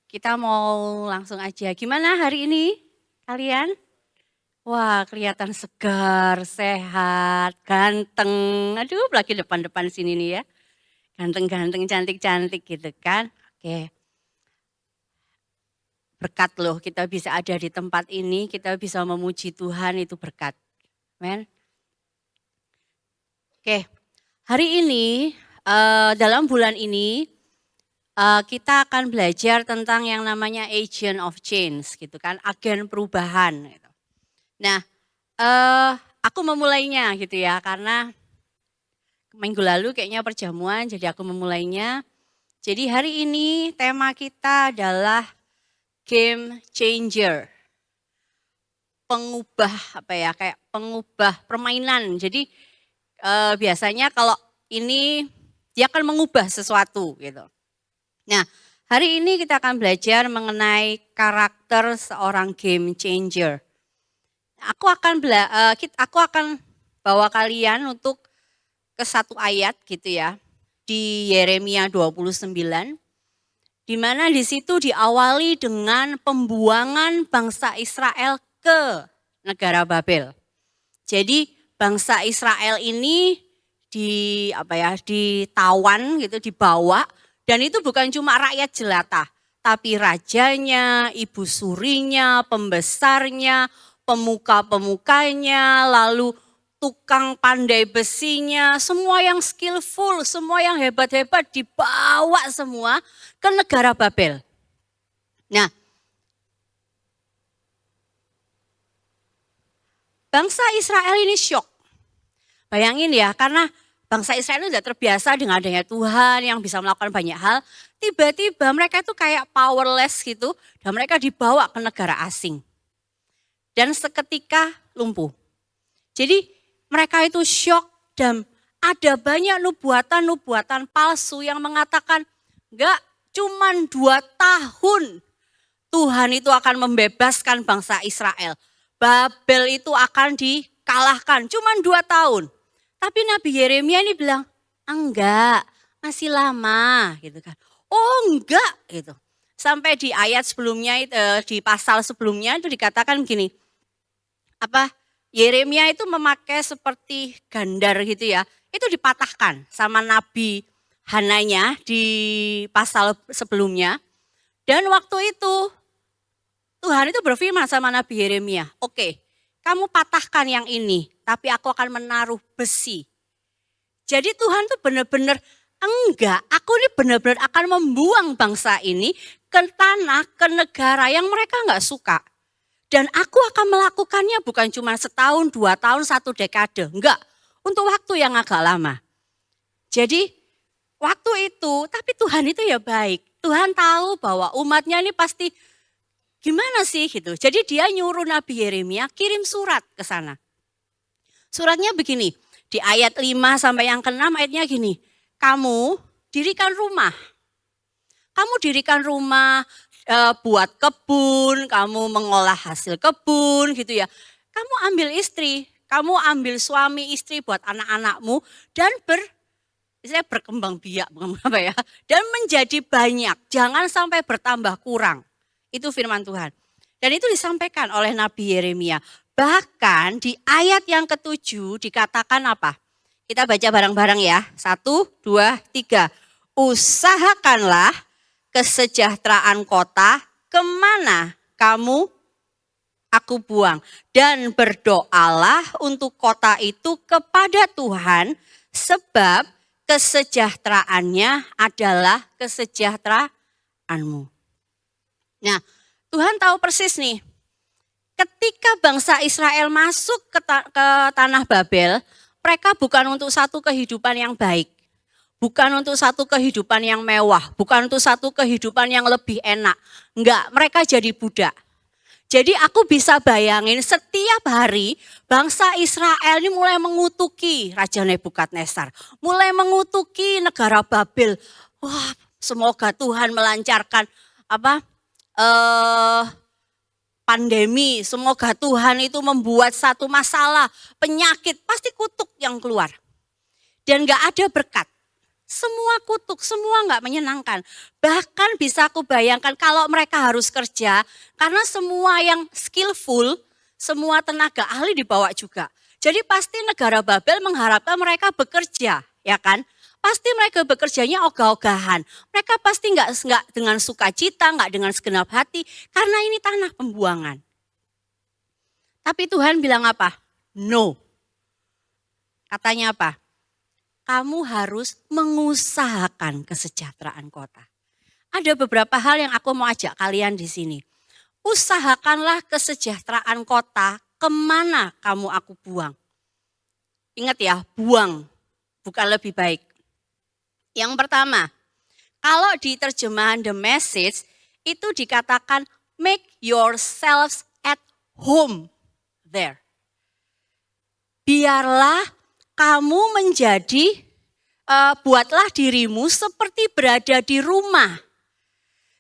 Kita mau langsung aja. Gimana hari ini kalian? Wah, kelihatan segar, sehat, ganteng. Aduh, lagi depan-depan sini nih ya. Ganteng-ganteng, cantik-cantik gitu kan. Oke, berkat loh kita bisa ada di tempat ini, kita bisa memuji Tuhan itu berkat. Men. Oke, hari ini, dalam bulan ini, kita akan belajar tentang yang namanya agent of change gitu kan, agen perubahan gitu. Nah, aku memulainya gitu ya, karena minggu lalu kayaknya perjamuan, jadi aku memulainya. Jadi hari ini tema kita adalah game changer. Pengubah apa ya, kayak pengubah permainan. Jadi biasanya kalau ini dia akan mengubah sesuatu gitu. Nah, hari ini kita akan belajar mengenai karakter seorang game changer. Aku akan bawa kalian untuk ke satu ayat gitu ya, di Yeremia 29, di mana di situ diawali dengan pembuangan bangsa Israel ke negara Babel. Jadi bangsa Israel ini ditawan gitu, dibawa, dan itu bukan cuma rakyat jelata, tapi rajanya, ibu surinya, pembesarnya, pemuka-pemukanya, lalu tukang pandai besinya, semua yang skillful, semua yang hebat-hebat dibawa semua ke negara Babel. Nah, bangsa Israel ini syok. Bayangin ya, karena bangsa Israel itu sudah terbiasa dengan adanya Tuhan yang bisa melakukan banyak hal. Tiba-tiba mereka itu kayak powerless gitu, dan mereka dibawa ke negara asing. Dan seketika lumpuh. Jadi mereka itu syok dan ada banyak nubuatan-nubuatan palsu yang mengatakan, enggak, cuman 2 tahun Tuhan itu akan membebaskan bangsa Israel. Babel itu akan dikalahkan, cuman 2 tahun. Tapi Nabi Yeremia ini bilang, enggak, masih lama gitu kan. Oh enggak gitu. Sampai di ayat sebelumnya, di pasal sebelumnya itu dikatakan gini, Yeremia itu memakai seperti gandar gitu ya, itu dipatahkan sama Nabi Hananya di pasal sebelumnya. Dan waktu itu Tuhan itu berfirman sama Nabi Yeremia, oke, kamu patahkan yang ini, tapi aku akan menaruh besi. Jadi Tuhan tuh benar-benar enggak, aku ini benar-benar akan membuang bangsa ini ke tanah, ke negara yang mereka enggak suka. Dan aku akan melakukannya bukan cuma setahun, 2 tahun, 1 dekade. Enggak, untuk waktu yang agak lama. Jadi waktu itu, tapi Tuhan itu ya baik. Tuhan tahu bahwa umatnya ini pasti gimana sih gitu. Jadi dia nyuruh Nabi Yeremia kirim surat ke sana. Suratnya begini, di ayat 5 sampai yang ke-6 ayatnya gini. Kamu dirikan rumah. Kamu dirikan rumah, buat kebun, kamu mengolah hasil kebun gitu ya. Kamu ambil istri, kamu ambil suami istri buat anak-anakmu dan berkembang biak, apa ya, dan menjadi banyak, jangan sampai bertambah kurang. Itu firman Tuhan. Dan itu disampaikan oleh Nabi Yeremia. Bahkan di ayat yang ke-7 dikatakan apa? Kita baca bareng-bareng ya. 1, 2, 3. Usahakanlah kesejahteraan kota kemana aku buang. Dan berdoalah untuk kota itu kepada Tuhan sebab kesejahteraannya adalah kesejahteraanmu. Nah, Tuhan tahu persis nih, ketika bangsa Israel masuk ke tanah Babel, mereka bukan untuk satu kehidupan yang baik. Bukan untuk satu kehidupan yang mewah, bukan untuk satu kehidupan yang lebih enak. Enggak, mereka jadi budak. Jadi aku bisa bayangin setiap hari bangsa Israel ini mulai mengutuki Raja Nebukadnezar. Mulai mengutuki negara Babel. Wah, semoga Tuhan melancarkan pandemi. Semoga Tuhan itu membuat satu masalah, penyakit, pasti kutuk yang keluar. Dan gak ada berkat. Semua kutuk, semua nggak menyenangkan. Bahkan bisa aku bayangkan kalau mereka harus kerja, karena semua yang skillful, semua tenaga ahli dibawa juga. Jadi pasti negara Babel mengharapkan mereka bekerja, ya kan? Pasti mereka bekerjanya ogah-ogahan. Mereka pasti nggak dengan sukacita, nggak dengan segenap hati, karena ini tanah pembuangan. Tapi Tuhan bilang apa? No. Katanya apa? Kamu harus mengusahakan kesejahteraan kota. Ada beberapa hal yang aku mau ajak kalian di sini. Usahakanlah kesejahteraan kota, kemana kamu aku buang. Ingat ya, buang, bukan lebih baik. Yang pertama, kalau di terjemahan The Message, itu dikatakan make yourselves at home there. Biarlah kamu menjadi, buatlah dirimu seperti berada di rumah.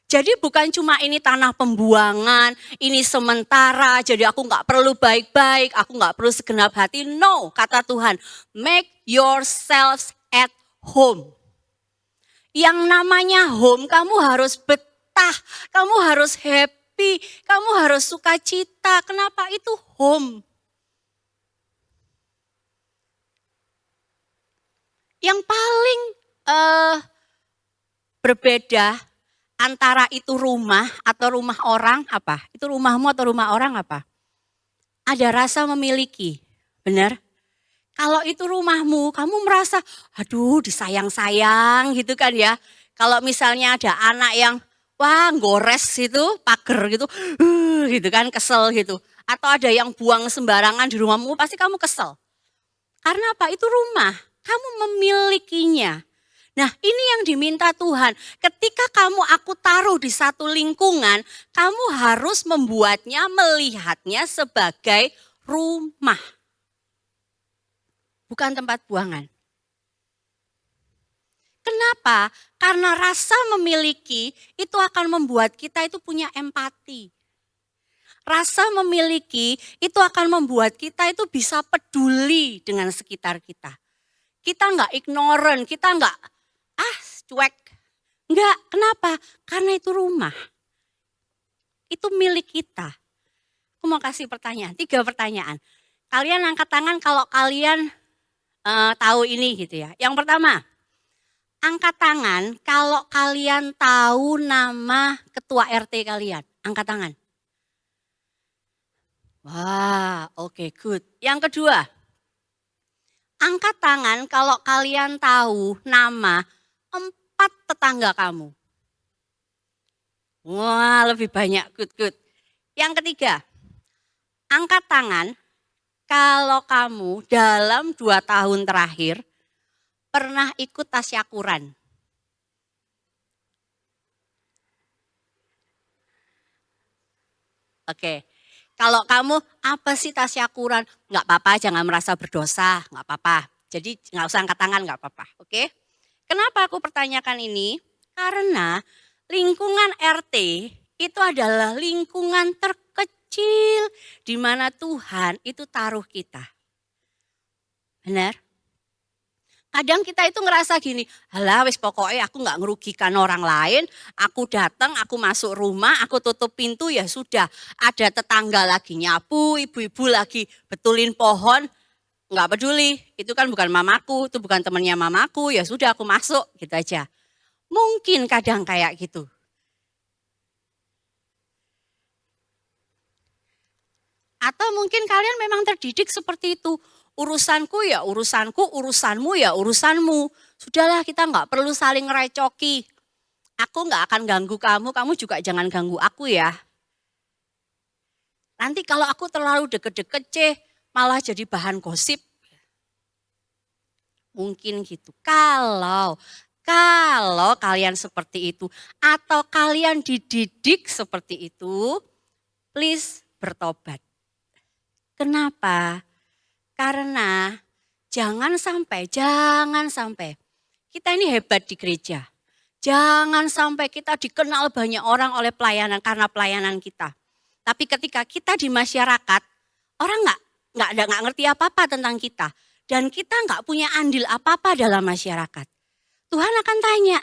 Jadi bukan cuma ini tanah pembuangan, ini sementara, jadi aku gak perlu baik-baik, aku gak perlu segenap hati. No, kata Tuhan, make yourselves at home. Yang namanya home, kamu harus betah, kamu harus happy, kamu harus sukacita. Kenapa itu home? Yang paling berbeda antara itu rumah atau rumah orang apa? Itu rumahmu atau rumah orang apa? Ada rasa memiliki, benar? Kalau itu rumahmu, kamu merasa, aduh disayang-sayang gitu kan ya. Kalau misalnya ada anak yang, wah gores gitu, pager gitu kan, kesel gitu. Atau ada yang buang sembarangan di rumahmu, pasti kamu kesel. Karena apa? Itu rumah. Kamu memilikinya. Nah ini yang diminta Tuhan. Ketika kamu aku taruh di satu lingkungan, kamu harus membuatnya, melihatnya sebagai rumah. Bukan tempat buangan. Kenapa? Karena rasa memiliki itu akan membuat kita itu punya empati. Rasa memiliki itu akan membuat kita itu bisa peduli dengan sekitar kita. Kita enggak ignorant, kita enggak cuek. Enggak, kenapa? Karena itu rumah. Itu milik kita. Aku mau kasih pertanyaan, 3 pertanyaan. Kalian angkat tangan kalau kalian tahu ini gitu ya. Yang pertama, angkat tangan kalau kalian tahu nama ketua RT kalian. Angkat tangan. Wah, oke, good. Yang kedua, angkat tangan kalau kalian tahu nama 4 tetangga kamu. Wah, lebih banyak, good. Yang ketiga, angkat tangan kalau kamu dalam 2 tahun terakhir pernah ikut tasyakuran. Oke, kalau kamu apa sih tasyakuran? Enggak apa-apa, jangan merasa berdosa, enggak apa-apa. Jadi enggak usah angkat tangan, enggak apa-apa, oke? Kenapa aku pertanyakan ini? Karena lingkungan RT itu adalah lingkungan terkecil di mana Tuhan itu taruh kita. Benar? Kadang kita itu ngerasa gini, halah wis pokoknya aku gak ngerugikan orang lain, aku datang, aku masuk rumah, aku tutup pintu ya sudah. Ada tetangga lagi nyapu, ibu-ibu lagi betulin pohon, gak peduli, itu kan bukan mamaku, itu bukan temannya mamaku, ya sudah aku masuk gitu aja. Mungkin kadang kayak gitu. Atau mungkin kalian memang terdidik seperti itu. Urusanku ya urusanku, urusanmu ya urusanmu. Sudahlah kita gak perlu saling ngerecoki. Aku gak akan ganggu kamu, kamu juga jangan ganggu aku ya. Nanti kalau aku terlalu deket-deket malah jadi bahan gosip. Mungkin gitu. Kalau kalian seperti itu atau kalian dididik seperti itu, please bertobat. Kenapa? Karena jangan sampai kita ini hebat di gereja. Jangan sampai kita dikenal banyak orang oleh pelayanan karena pelayanan kita. Tapi ketika kita di masyarakat, orang nggak ngerti apa-apa tentang kita dan kita nggak punya andil apa-apa dalam masyarakat. Tuhan akan tanya,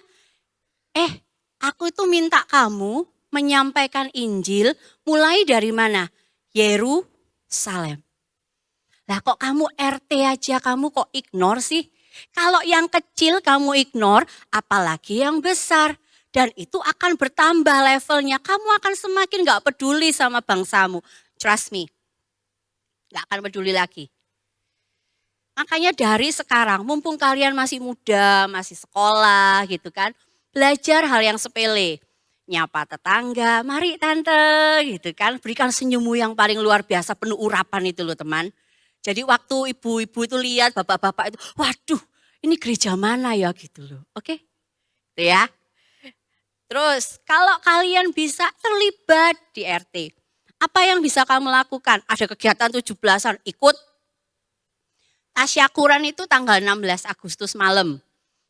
aku itu minta kamu menyampaikan Injil mulai dari mana? Yerusalem. Lah kok kamu RT aja kamu kok ignore sih? Kalau yang kecil kamu ignore, apalagi yang besar. Dan itu akan bertambah levelnya. Kamu akan semakin gak peduli sama bangsamu. Trust me. Gak akan peduli lagi. Makanya dari sekarang, mumpung kalian masih muda, masih sekolah gitu kan. Belajar hal yang sepele. Nyapa tetangga, mari tante gitu kan. Berikan senyummu yang paling luar biasa, penuh urapan itu loh teman. Jadi waktu ibu-ibu itu lihat, bapak-bapak itu, waduh ini gereja mana ya gitu loh. Oke? Itu ya. Terus kalau kalian bisa terlibat di RT, apa yang bisa kamu lakukan? Ada kegiatan 17-an, ikut. Tasyakuran itu tanggal 16 Agustus malam.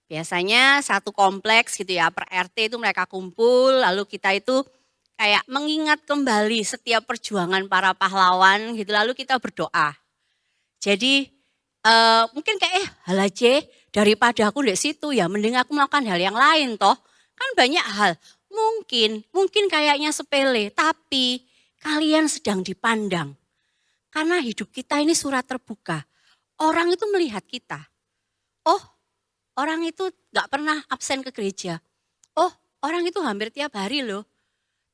Biasanya satu kompleks gitu ya, per RT itu mereka kumpul, lalu kita itu kayak mengingat kembali setiap perjuangan para pahlawan gitu, lalu kita berdoa. Jadi mungkin kayak hal aja daripada aku di situ ya, mending aku melakukan hal yang lain toh. Kan banyak hal, mungkin kayaknya sepele, tapi kalian sedang dipandang. Karena hidup kita ini surat terbuka. Orang itu melihat kita. Oh, orang itu gak pernah absen ke gereja. Oh, orang itu hampir tiap hari loh.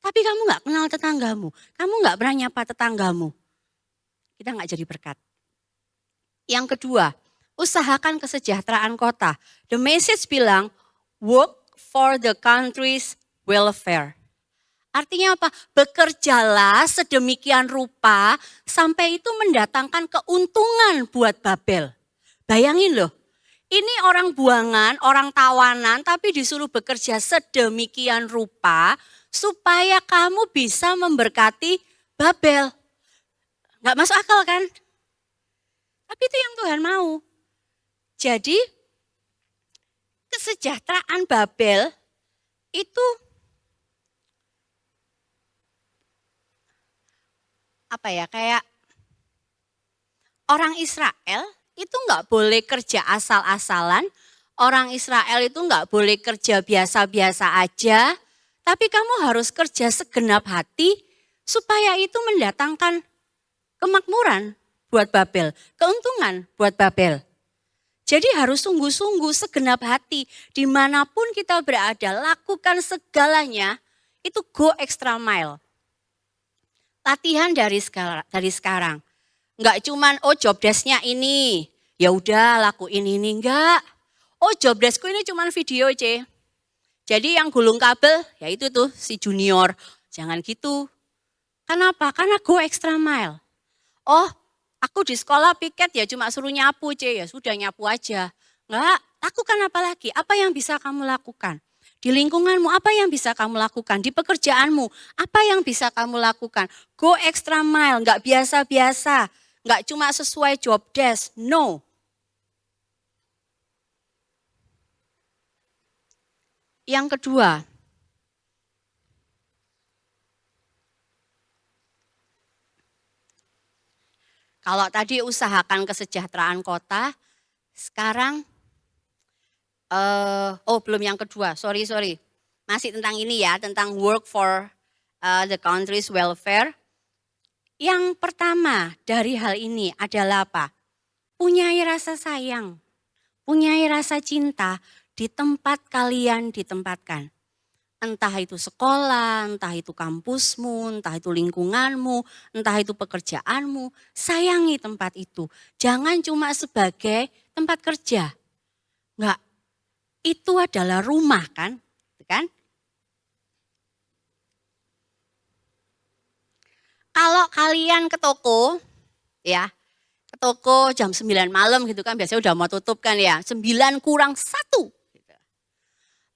Tapi kamu gak kenal tetanggamu. Kamu gak pernah nyapa tetanggamu. Kita gak jadi berkat. Yang kedua, usahakan kesejahteraan kota. The message bilang, work for the country's welfare. Artinya apa? Bekerjalah sedemikian rupa sampai itu mendatangkan keuntungan buat Babel. Bayangin loh, ini orang buangan, orang tawanan tapi disuruh bekerja sedemikian rupa supaya kamu bisa memberkati Babel. Gak masuk akal kan? Tapi itu yang Tuhan mau. Jadi kesejahteraan Babel itu apa ya, kayak orang Israel itu nggak boleh kerja asal-asalan, orang Israel itu nggak boleh kerja biasa-biasa aja, tapi kamu harus kerja segenap hati supaya itu mendatangkan kemakmuran buat Babel, keuntungan buat Babel. Jadi harus sungguh-sungguh segenap hati, dimanapun kita berada, lakukan segalanya, itu go extra mile. Latihan dari sekarang. Enggak cuman job desk-nya ini. Ya udah lakuin ini, enggak. Job desk-ku ini cuman video, C. Jadi yang gulung kabel ya itu tuh si junior. Jangan gitu. Kenapa? Karena go extra mile. Aku di sekolah piket ya cuma suruh nyapu, C. Ya sudah nyapu aja. Enggak, lakukan apa lagi? Apa yang bisa kamu lakukan? Di lingkunganmu apa yang bisa kamu lakukan? Di pekerjaanmu apa yang bisa kamu lakukan? Go extra mile, enggak biasa-biasa. Enggak cuma sesuai job desk, no. Yang kedua, kalau tadi usahakan kesejahteraan kota, sekarang belum yang kedua, sorry. Masih tentang ini ya, tentang work for the country's welfare. Yang pertama dari hal ini adalah apa? Punyai rasa sayang, punyai rasa cinta di tempat kalian ditempatkan. Entah itu sekolah, entah itu kampusmu, entah itu lingkunganmu, entah itu pekerjaanmu. Sayangi tempat itu. Jangan cuma sebagai tempat kerja. Enggak, itu adalah rumah kan? Kalau kalian ke toko, ya, ke toko jam 9 malam gitu kan, biasanya udah mau tutup kan ya, 9 kurang 1. Gitu.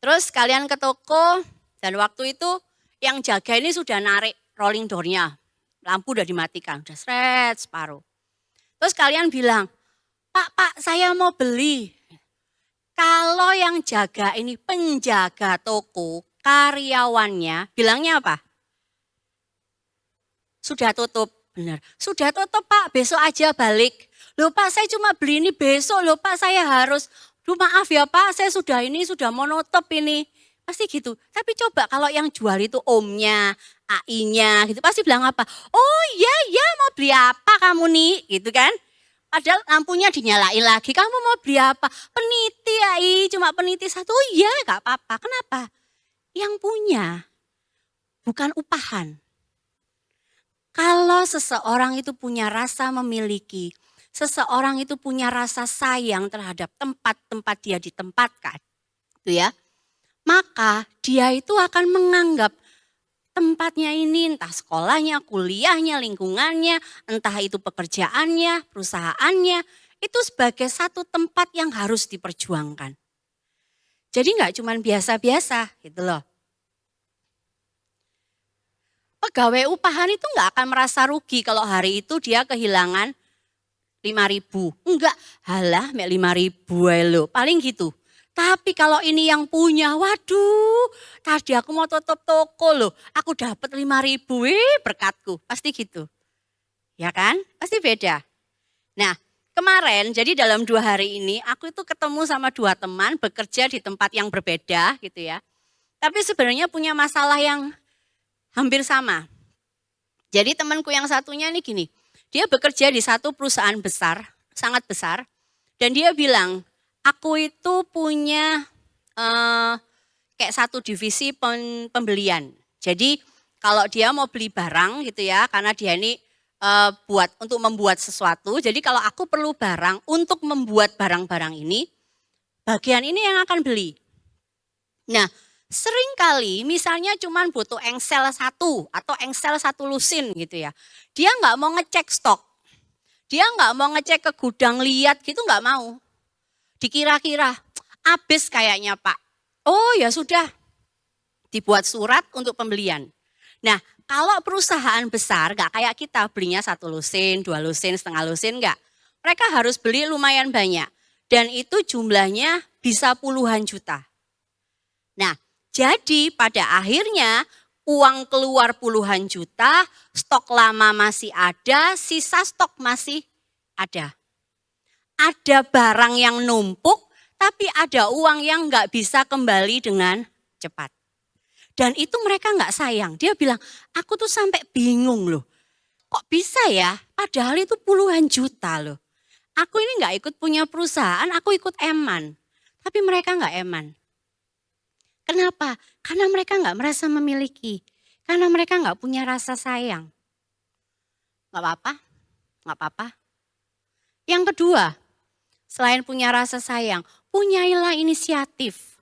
Terus kalian ke toko, dan waktu itu yang jaga ini sudah narik rolling door-nya, lampu udah dimatikan, udah seret separuh. Terus kalian bilang, Pak, saya mau beli. Kalau yang jaga ini penjaga toko, karyawannya, bilangnya apa? Sudah tutup, benar. Sudah tutup Pak, besok aja balik. Loh Pak, saya cuma beli ini besok loh Pak, saya harus. Duh maaf ya Pak, saya sudah monotop ini. Pasti gitu. Tapi coba kalau yang jual itu omnya, AI-nya gitu, pasti bilang apa? Oh iya, iya mau beli apa kamu nih? Gitu kan. Padahal lampunya dinyalain lagi, kamu mau beli apa? Peniti AI, cuma peniti satu, oh iya gak apa-apa. Kenapa? Yang punya, bukan upahan. Kalau seseorang itu punya rasa memiliki, seseorang itu punya rasa sayang terhadap tempat-tempat dia ditempatkan, gitu ya. Maka dia itu akan menganggap tempatnya ini entah sekolahnya, kuliahnya, lingkungannya, entah itu pekerjaannya, perusahaannya, itu sebagai satu tempat yang harus diperjuangkan. Jadi nggak cuma biasa-biasa gitu loh. Pegawai upahan itu nggak akan merasa rugi kalau hari itu dia kehilangan 5.000. Enggak, halah 5.000 lo, paling gitu. Tapi kalau ini yang punya, waduh, tadi aku mau tutup toko loh, aku dapat 5.000, berkatku, pasti gitu. Ya kan? Pasti beda. Nah, kemarin jadi dalam 2 hari ini aku itu ketemu sama 2 teman bekerja di tempat yang berbeda gitu ya. Tapi sebenarnya punya masalah yang hampir sama. Jadi temanku yang satunya ini gini, dia bekerja di satu perusahaan besar, sangat besar, dan dia bilang, aku itu punya kayak satu divisi pembelian. Jadi kalau dia mau beli barang gitu ya, karena dia ini untuk membuat sesuatu, jadi kalau aku perlu barang untuk membuat barang-barang ini, bagian ini yang akan beli. Nah, seringkali misalnya cuma butuh engsel 1 atau engsel 1 lusin gitu ya. Dia nggak mau ngecek stok. Dia nggak mau ngecek ke gudang lihat gitu nggak mau. Dikira-kira, habis kayaknya Pak. Oh ya sudah, dibuat surat untuk pembelian. Nah, kalau perusahaan besar nggak kayak kita belinya 1 lusin, 2 lusin, setengah lusin nggak. Mereka harus beli lumayan banyak. Dan itu jumlahnya bisa puluhan juta. Nah, jadi pada akhirnya uang keluar puluhan juta, stok lama masih ada, sisa stok masih ada. Ada barang yang numpuk, tapi ada uang yang nggak bisa kembali dengan cepat. Dan itu mereka nggak sayang. Dia bilang, aku tuh sampai bingung loh. Kok bisa ya? Padahal itu puluhan juta loh. Aku ini nggak ikut punya perusahaan, aku ikut eman. Tapi mereka nggak eman. Kenapa? Karena mereka nggak merasa memiliki. Karena mereka nggak punya rasa sayang. Nggak apa-apa, nggak apa-apa. Yang kedua, selain punya rasa sayang, punyailah inisiatif.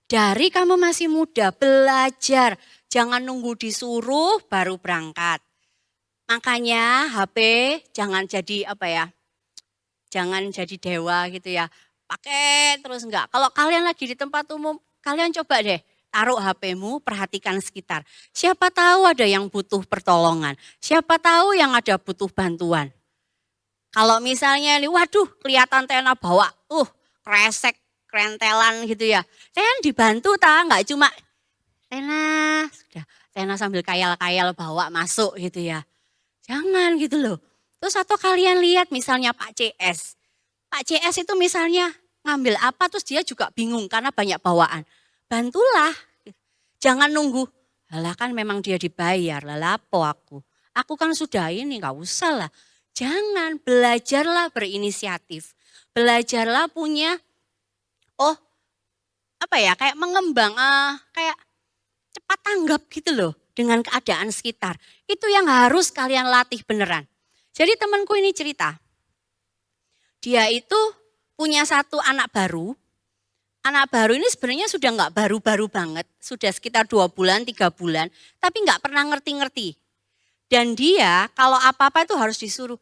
Dari kamu masih muda, belajar. Jangan nunggu disuruh baru berangkat. Makanya HP jangan jadi jangan jadi dewa gitu ya. Pakai terus enggak. Kalau kalian lagi di tempat umum, kalian coba deh taruh HP-mu, perhatikan sekitar. Siapa tahu ada yang butuh pertolongan. Siapa tahu yang ada butuh bantuan. Kalau misalnya nih, waduh kelihatan Tena bawa, kresek, kerentelan gitu ya. Tena dibantu enggak cuma Tena sambil kayal-kayal bawa masuk gitu ya. Jangan gitu loh. Terus atau kalian lihat misalnya Pak CS. Pak CS itu misalnya ngambil apa terus dia juga bingung karena banyak bawaan. Bantulah. Jangan nunggu. Lah kan memang dia dibayar. Lah apa aku? Aku kan sudah ini gak usah lah. Jangan, belajarlah berinisiatif. Belajarlah punya kayak mengembang, kayak cepat tanggap gitu loh dengan keadaan sekitar. Itu yang harus kalian latih beneran. Jadi temanku ini cerita, dia itu punya 1 anak baru. Anak baru ini sebenarnya sudah nggak baru-baru banget, sudah sekitar 2 bulan, 3 bulan, tapi nggak pernah ngerti-ngerti. Dan dia kalau apa-apa itu harus disuruh,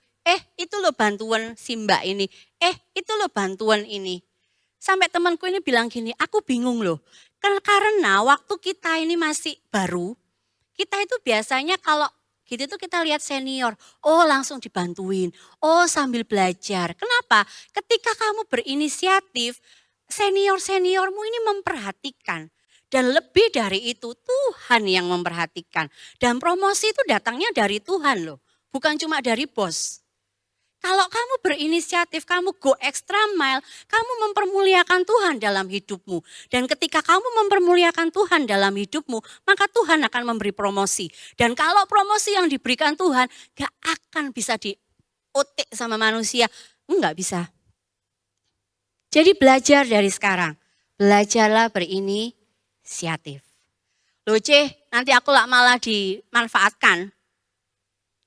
itu loh bantuan si mbak ini, itu loh bantuan ini. Sampai temanku ini bilang gini, aku bingung loh, karena waktu kita ini masih baru, kita itu biasanya kalau gitu tuh kita lihat senior, langsung dibantuin, sambil belajar. Kenapa? Ketika kamu berinisiatif, senior-seniormu ini memperhatikan. Dan lebih dari itu Tuhan yang memperhatikan. Dan promosi itu datangnya dari Tuhan loh, bukan cuma dari bos. Kalau kamu berinisiatif, kamu go extra mile, kamu mempermuliakan Tuhan dalam hidupmu. Dan ketika kamu mempermuliakan Tuhan dalam hidupmu, maka Tuhan akan memberi promosi. Dan kalau promosi yang diberikan Tuhan, gak akan bisa diotek sama manusia. Enggak bisa. Jadi belajar dari sekarang. Belajarlah berinisiatif. Loh nanti aku malah dimanfaatkan.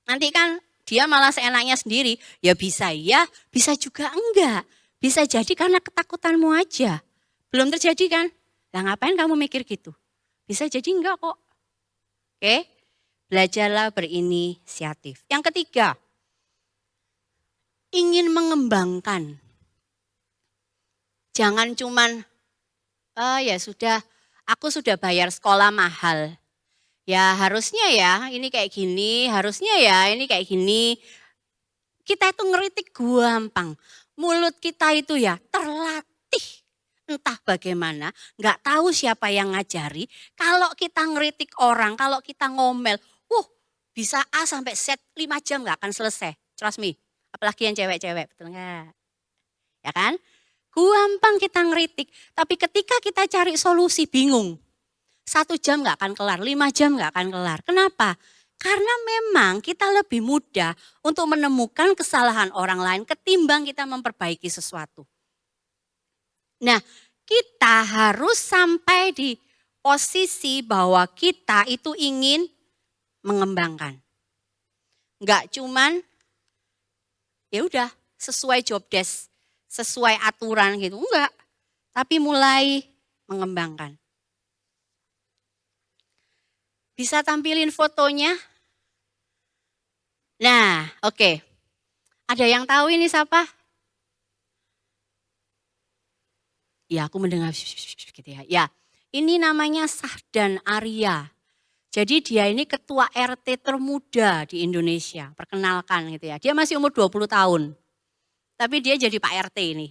Nanti kan dia malah seenaknya sendiri, ya bisa juga enggak. Bisa jadi karena ketakutanmu aja. Belum terjadi kan? Lah ngapain kamu mikir gitu? Bisa jadi enggak kok. Oke, belajarlah berinisiatif. Yang ketiga, ingin mengembangkan. Jangan cuman, ya sudah, aku sudah bayar sekolah mahal. Ya harusnya ya ini kayak gini, harusnya ya ini kayak gini. Kita itu ngeritik gampang. Mulut kita itu ya terlatih. Entah bagaimana, gak tahu siapa yang ngajari. Kalau kita ngeritik orang, kalau kita ngomel, bisa A sampai Z 5 jam gak akan selesai. Trust me, apalagi yang cewek-cewek, betul gak? Ya kan? Gampang kita ngeritik, tapi ketika kita cari solusi bingung. 1 jam gak akan kelar, 5 jam gak akan kelar. Kenapa? Karena memang kita lebih mudah untuk menemukan kesalahan orang lain ketimbang kita memperbaiki sesuatu. Nah, kita harus sampai di posisi bahwa kita itu ingin mengembangkan. Enggak cuman ya udah sesuai job desk, sesuai aturan gitu, enggak. Tapi mulai mengembangkan. Bisa tampilin fotonya? Nah, oke. Ada yang tahu ini siapa? Ya, aku mendengar gitu ya. Ya, ini namanya Sahdan Arya. Jadi dia ini ketua RT termuda di Indonesia, perkenalkan gitu ya. Dia masih umur 20 tahun. Tapi dia jadi Pak RT ini.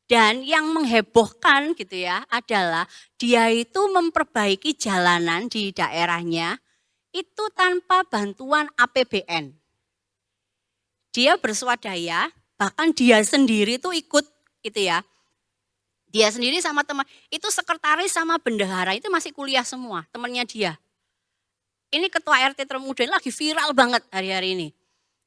Dan yang menghebohkan gitu ya adalah dia itu memperbaiki jalanan di daerahnya itu tanpa bantuan APBN. Dia berswadaya, bahkan dia sendiri tuh ikut gitu ya. Dia sendiri sama teman, itu sekretaris sama bendahara itu masih kuliah semua, temannya dia. Ini ketua RT termuda ini lagi viral banget hari-hari ini.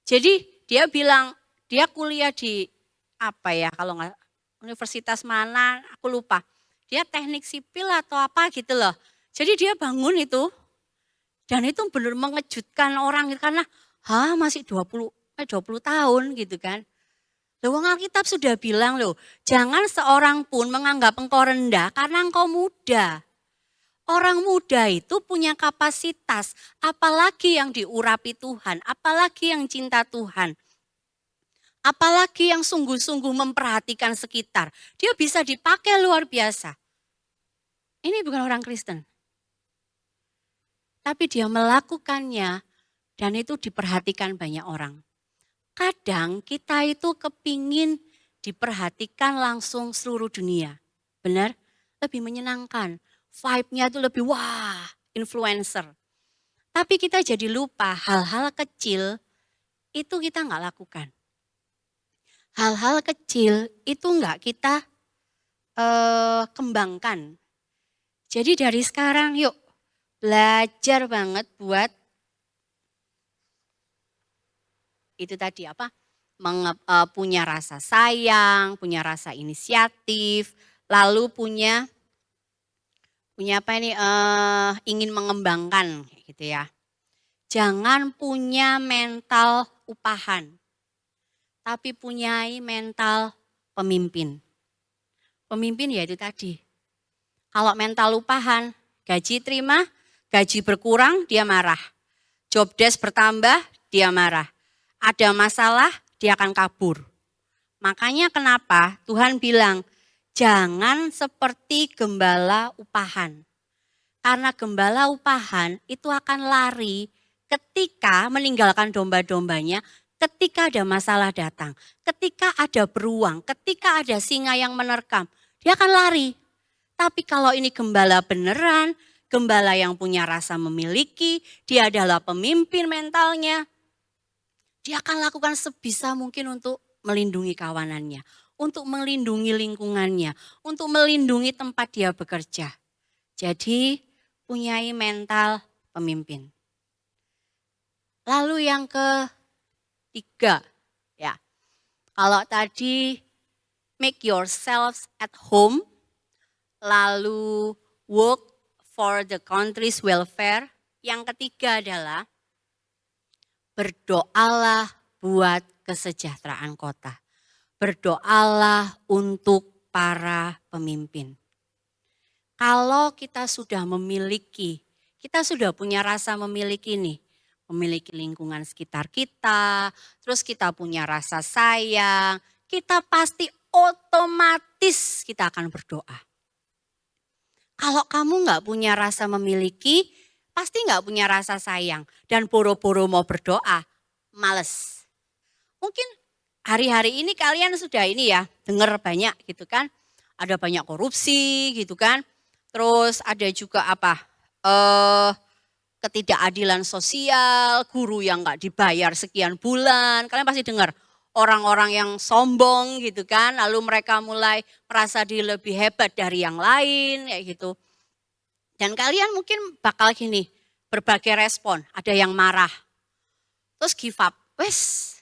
Jadi dia bilang, dia kuliah di apa ya kalau nggak universitas mana aku lupa. Dia teknik sipil atau apa gitu loh. Jadi dia bangun itu dan itu benar mengejutkan orang karena masih 20 tahun gitu kan. Loh Alkitab sudah bilang loh, jangan seorang pun menganggap engkau rendah karena engkau muda. Orang muda itu punya kapasitas, apalagi yang diurapi Tuhan, apalagi yang cinta Tuhan. Apalagi yang sungguh-sungguh memperhatikan sekitar. Dia bisa dipakai luar biasa. Ini bukan orang Kristen. Tapi dia melakukannya dan itu diperhatikan banyak orang. Kadang kita itu kepingin diperhatikan langsung seluruh dunia. Benar? Lebih menyenangkan. Vibe-nya itu lebih influencer. Tapi kita jadi lupa hal-hal kecil itu kita nggak lakukan. Hal-hal kecil itu enggak kita kembangkan. Jadi dari sekarang yuk belajar banget buat itu tadi apa? Punya rasa sayang, punya rasa inisiatif, lalu punya apa ini ingin mengembangkan gitu ya. Jangan punya mental upahan. Tapi punyai mental pemimpin. Pemimpin ya itu tadi. Kalau mental upahan, gaji terima, gaji berkurang, dia marah. Job desk bertambah, dia marah. Ada masalah, dia akan kabur. Makanya kenapa Tuhan bilang, jangan seperti gembala upahan. Karena gembala upahan itu akan lari ketika meninggalkan domba-dombanya, ketika ada masalah datang, ketika ada beruang, ketika ada singa yang menerkam, dia akan lari. Tapi kalau ini gembala beneran, gembala yang punya rasa memiliki, dia adalah pemimpin mentalnya, Dia akan lakukan sebisa mungkin untuk melindungi kawanannya, untuk melindungi lingkungannya, untuk melindungi tempat dia bekerja. Jadi punyai mental pemimpin. Lalu yang ketiga, ya. Kalau tadi make yourselves at home, lalu work for the country's welfare. Yang ketiga adalah berdoalah buat kesejahteraan kota. Berdoalah untuk para pemimpin. Kalau kita sudah memiliki, kita sudah punya rasa memiliki nih, memiliki lingkungan sekitar kita, terus kita punya rasa sayang, kita pasti otomatis kita akan berdoa. Kalau kamu nggak punya rasa memiliki, pasti nggak punya rasa sayang. Dan boro-boro mau berdoa, males. Mungkin hari-hari ini kalian sudah ini ya, dengar banyak gitu kan. Ada banyak korupsi gitu kan. Terus ada juga ketidakadilan sosial, guru yang nggak dibayar sekian bulan. Kalian pasti dengar orang-orang yang sombong gitu kan, lalu mereka mulai merasa diri lebih hebat dari yang lain kayak gitu. Dan kalian mungkin bakal gini, berbagai respon, ada yang marah, terus give up, wes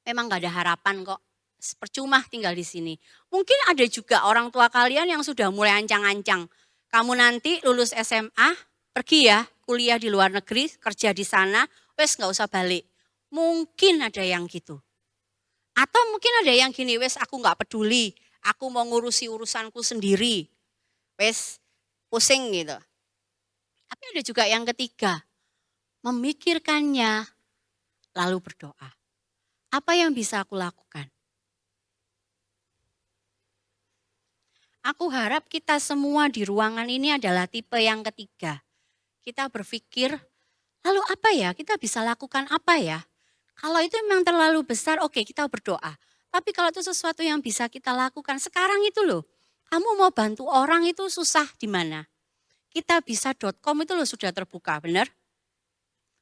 memang gak ada harapan kok, percuma tinggal di sini. Mungkin ada juga orang tua kalian yang sudah mulai ancang-ancang, kamu nanti lulus SMA, pergi ya, kuliah di luar negeri, kerja di sana, wes gak usah balik. Mungkin ada yang gitu. Atau mungkin ada yang gini, wes aku gak peduli, aku mau ngurusi urusanku sendiri. Wes pusing gitu. Tapi ada juga yang ketiga, memikirkannya lalu berdoa. Apa yang bisa aku lakukan? Aku harap kita semua di ruangan ini adalah tipe yang ketiga. Kita berpikir, lalu apa ya? Kita bisa lakukan apa ya? Kalau itu memang terlalu besar, oke kita berdoa. Tapi kalau itu sesuatu yang bisa kita lakukan sekarang itu loh. Kamu mau bantu orang itu susah di mana? Kitabisa.com itu loh sudah terbuka, benar?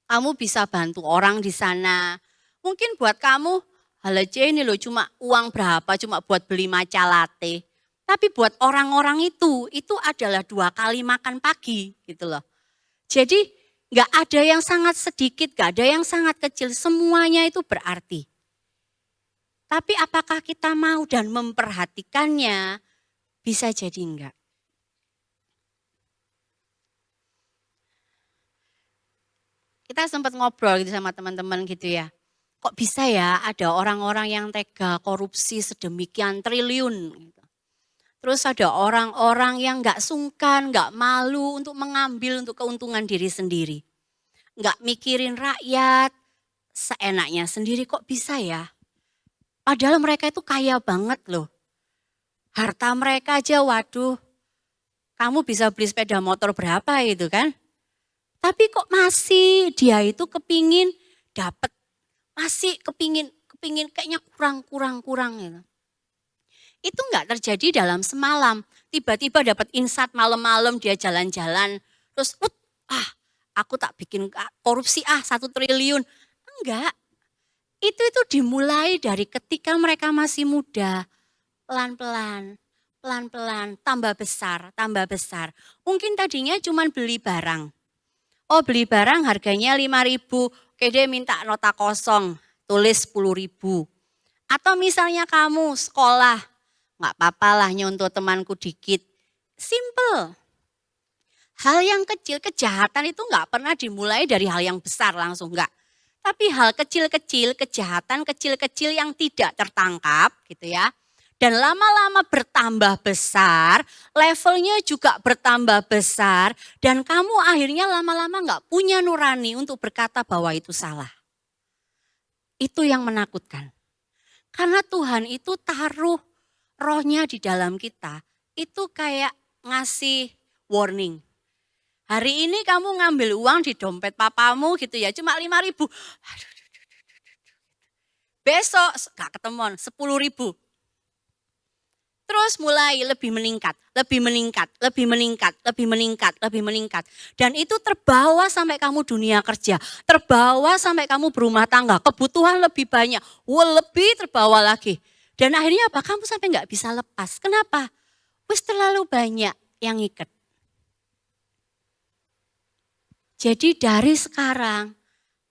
Kamu bisa bantu orang di sana. Mungkin buat kamu, hal aja ini loh cuma uang berapa, cuma buat beli matcha latte. Tapi buat orang-orang itu adalah 2 kali makan pagi gitu loh. Jadi gak ada yang sangat sedikit, gak ada yang sangat kecil, semuanya itu berarti. Tapi apakah kita mau dan memperhatikannya? Bisa jadi enggak. Kita sempat ngobrol gitu sama teman-teman gitu ya. Kok bisa ya ada orang-orang yang tega korupsi sedemikian triliun. Gitu. Terus ada orang-orang yang gak sungkan, gak malu untuk mengambil untuk keuntungan diri sendiri. Gak mikirin rakyat, seenaknya sendiri kok bisa ya. Padahal mereka itu kaya banget loh. Harta mereka aja waduh, kamu bisa beli sepeda motor berapa itu kan. Tapi kok masih dia itu kepingin dapat, masih kepingin kayaknya kurang gitu. Itu enggak terjadi dalam semalam. Tiba-tiba dapat insight malam-malam dia jalan-jalan. Terus aku tak bikin korupsi 1 triliun. Enggak. Itu dimulai dari ketika mereka masih muda. Pelan-pelan, tambah besar. Mungkin tadinya cuma beli barang. Oh beli barang harganya 5.000, oke dia minta nota kosong, tulis 10.000. Atau misalnya kamu sekolah, nggak apa-apa lah nyontoh temanku dikit. Simple. Hal yang kecil, kejahatan itu nggak pernah dimulai dari hal yang besar langsung, nggak. Tapi hal kecil-kecil, kejahatan kecil-kecil yang tidak tertangkap gitu ya. Dan lama-lama bertambah besar, levelnya juga bertambah besar. Dan kamu akhirnya lama-lama nggak punya nurani untuk berkata bahwa itu salah. Itu yang menakutkan. Karena Tuhan itu taruh rohnya di dalam kita. Itu kayak ngasih warning. Hari ini kamu ngambil uang di dompet papamu gitu ya, cuma 5.000. Besok gak ketemuan 10.000. Terus mulai lebih meningkat, lebih meningkat, lebih meningkat, lebih meningkat, lebih meningkat. Dan itu terbawa sampai kamu dunia kerja, terbawa sampai kamu berumah tangga, kebutuhan lebih banyak, lebih terbawa lagi. Dan akhirnya apa? Kamu sampai nggak bisa lepas. Kenapa? Wis terlalu banyak yang ikat. Jadi dari sekarang,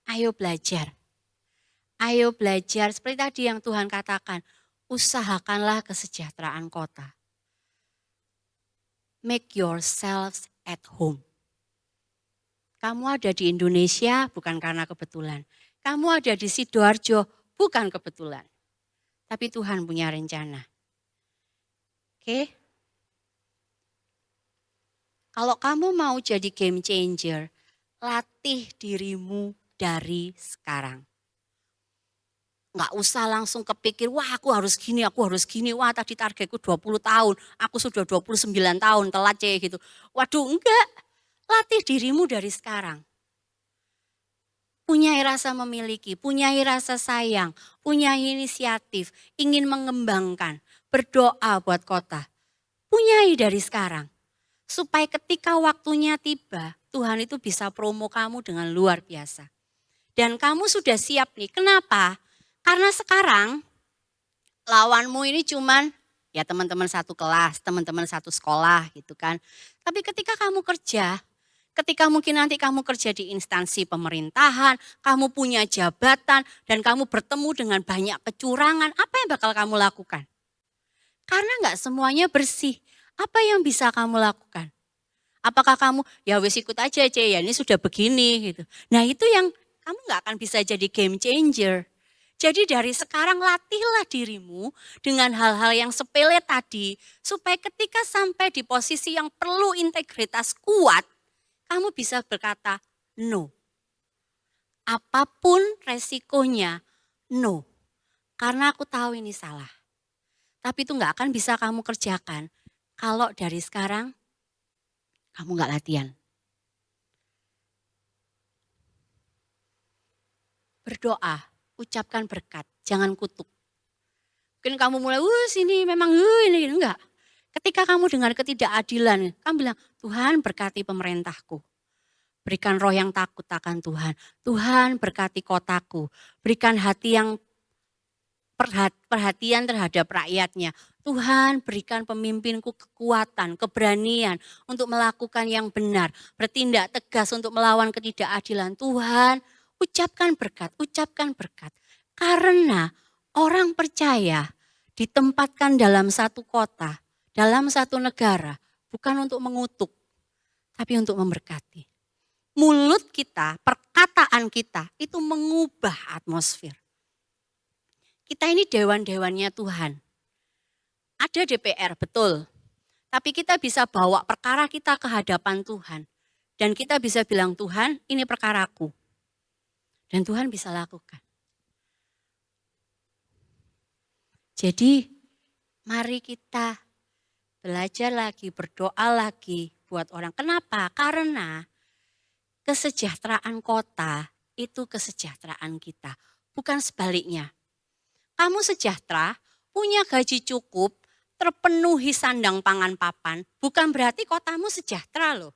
ayo belajar. Ayo belajar seperti tadi yang Tuhan katakan, usahakanlah kesejahteraan kota. Make yourselves at home. Kamu ada di Indonesia bukan karena kebetulan. Kamu ada di Sidoarjo bukan kebetulan. Tapi Tuhan punya rencana. Oke? Kalau kamu mau jadi game changer, latih dirimu dari sekarang. Nggak usah langsung kepikir, wah aku harus gini, wah tadi targetku 20 tahun, aku sudah 29 tahun, telat gitu. Waduh enggak, latih dirimu dari sekarang. Punyai rasa memiliki, punyai rasa sayang, punyai inisiatif, ingin mengembangkan, berdoa buat kota. Punyai dari sekarang. Supaya ketika waktunya tiba, Tuhan itu bisa promo kamu dengan luar biasa. Dan kamu sudah siap nih, kenapa? Karena sekarang lawanmu ini cuman ya teman-teman satu kelas, teman-teman satu sekolah gitu kan. Tapi ketika kamu kerja, ketika mungkin nanti kamu kerja di instansi pemerintahan, kamu punya jabatan dan kamu bertemu dengan banyak kecurangan, apa yang bakal kamu lakukan? Karena nggak semuanya bersih. Apa yang bisa kamu lakukan? Apakah kamu ya wes ikut aja ya ini sudah begini gitu. Nah itu yang kamu nggak akan bisa jadi game changer. Jadi dari sekarang latihlah dirimu dengan hal-hal yang sepele tadi. Supaya ketika sampai di posisi yang perlu integritas kuat, kamu bisa berkata no. Apapun resikonya, no. Karena aku tahu ini salah. Tapi itu nggak akan bisa kamu kerjakan kalau dari sekarang kamu nggak latihan. Berdoa, ucapkan berkat, jangan kutuk. Mungkin kamu mulai, sini memang ini, enggak. Ketika kamu dengar ketidakadilan, kamu bilang, Tuhan berkati pemerintahku. Berikan roh yang takut akan Tuhan. Tuhan berkati kotaku. Berikan hati yang perhatian terhadap rakyatnya. Tuhan berikan pemimpinku kekuatan, keberanian untuk melakukan yang benar. Bertindak tegas untuk melawan ketidakadilan. Tuhan, ucapkan berkat, ucapkan berkat. Karena orang percaya ditempatkan dalam satu kota, dalam satu negara, bukan untuk mengutuk, tapi untuk memberkati. Mulut kita, perkataan kita itu mengubah atmosfer. Kita ini dewan-dewannya Tuhan. Ada DPR, betul. Tapi kita bisa bawa perkara kita ke hadapan Tuhan. Dan kita bisa bilang, Tuhan ini perkaraku. Dan Tuhan bisa lakukan. Jadi mari kita belajar lagi, berdoa lagi buat orang. Kenapa? Karena kesejahteraan kota itu kesejahteraan kita. Bukan sebaliknya. Kamu sejahtera, punya gaji cukup, terpenuhi sandang pangan papan, bukan berarti kotamu sejahtera loh.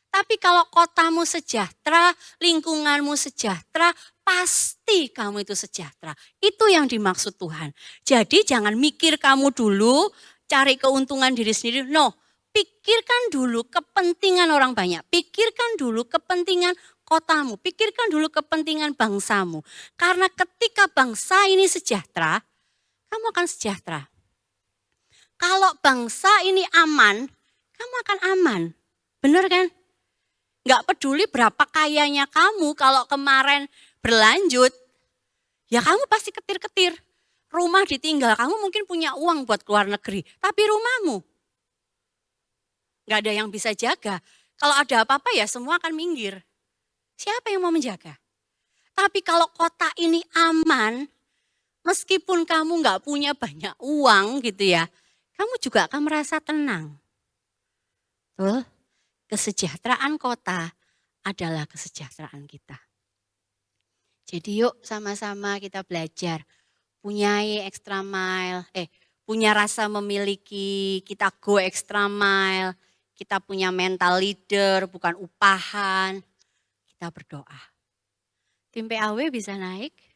Tapi kalau kotamu sejahtera, lingkunganmu sejahtera, pasti kamu itu sejahtera. Itu yang dimaksud Tuhan. Jadi jangan mikir kamu dulu, cari keuntungan diri sendiri. No, pikirkan dulu kepentingan orang banyak. Pikirkan dulu kepentingan kotamu. Pikirkan dulu kepentingan bangsamu. Karena ketika bangsa ini sejahtera, kamu akan sejahtera. Kalau bangsa ini aman, kamu akan aman. Benar kan? Nggak peduli berapa kayanya kamu kalau kemarin berlanjut, ya kamu pasti ketir-ketir. Rumah ditinggal, kamu mungkin punya uang buat keluar negeri, tapi rumahmu nggak ada yang bisa jaga. Kalau ada apa-apa ya semua akan minggir. Siapa yang mau menjaga? Tapi kalau kota ini aman, meskipun kamu nggak punya banyak uang gitu ya, kamu juga akan merasa tenang. Betul? Kesejahteraan kota adalah kesejahteraan kita. Jadi yuk sama-sama kita belajar. Punyai extra mile, punya rasa memiliki, kita go extra mile, kita punya mental leader, bukan upahan, kita berdoa. Tim PAW bisa naik.